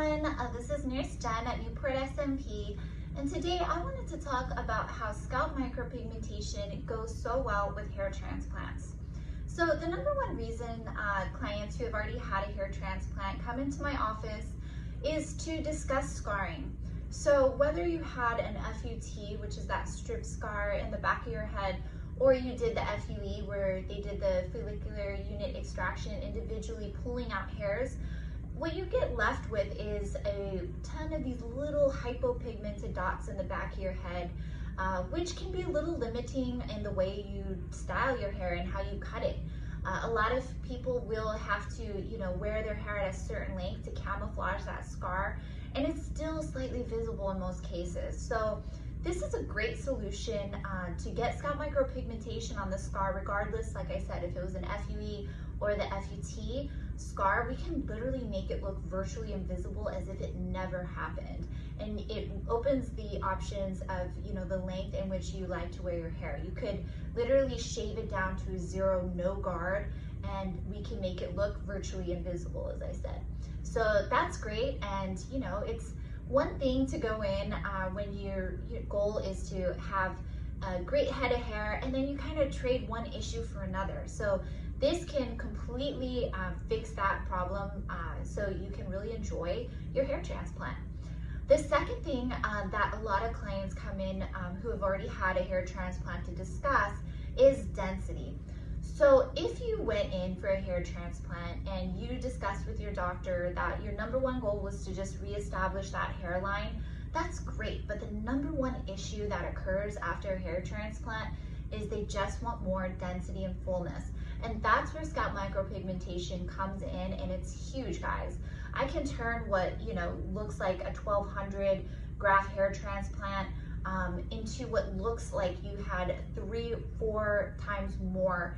everyone, this is Nurse Jen at Newport SMP, and today I wanted to talk about how scalp micropigmentation goes so well with hair transplants. So the number one reason clients who have already had a hair transplant come into my office is to discuss scarring. So whether you had an FUT, which is that strip scar in the back of your head, or you did the FUE where they did the follicular unit extraction, individually pulling out hairs, what you get left with is a ton of these little hypopigmented dots in the back of your head, which can be a little limiting in the way you style your hair and how you cut it. A lot of people will have to, wear their hair at a certain length to camouflage that scar, and it's still slightly visible in most cases. So this is a great solution to get scalp micropigmentation on the scar, regardless, like I said, if it was an FUE or the FUT scar. We can literally make it look virtually invisible as if it never happened. And it opens the options of, the length in which you like to wear your hair. You could literally shave it down to zero, no guard, and we can make it look virtually invisible, as I said. So that's great, and it's one thing to go in when your goal is to have a great head of hair, and then you kind of trade one issue for another. So this can completely fix that problem so you can really enjoy your hair transplant. The second thing that a lot of clients come in who have already had a hair transplant to discuss is density. So if you went in for a hair transplant and you discussed with your doctor that your number one goal was to just reestablish that hairline, that's great. But the number one issue that occurs after a hair transplant is they just want more density and fullness. And that's where scalp micropigmentation comes in, and it's huge, guys. I can turn what looks like a 1200 graft hair transplant into what looks like you had 3-4 times more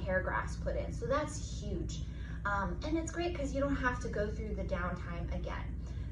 hair grafts put in. So that's huge. And it's great because you don't have to go through the downtime again.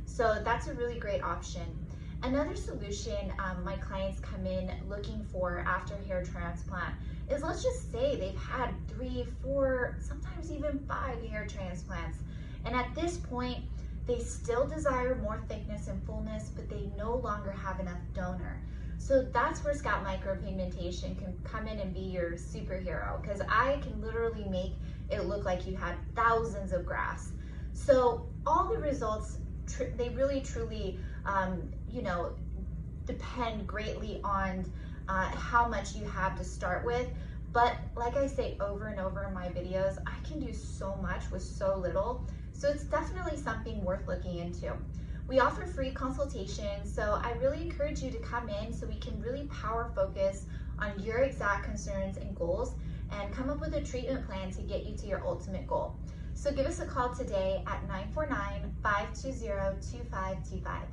So that's a really great option. Another solution my clients come in looking for after hair transplant is, let's just say they've had 3, 4, sometimes even 5 hair transplants. And at this point, they still desire more thickness and fullness, but they no longer have enough donor. So that's where scalp micropigmentation can come in and be your superhero, because I can literally make it look like you had thousands of grafts. So all the results, they really truly, depend greatly on how much you have to start with. But like I say over and over in my videos, I can do so much with so little. So it's definitely something worth looking into. We offer free consultations, so I really encourage you to come in so we can really power focus on your exact concerns and goals and come up with a treatment plan to get you to your ultimate goal. So give us a call today at 949-520-2525.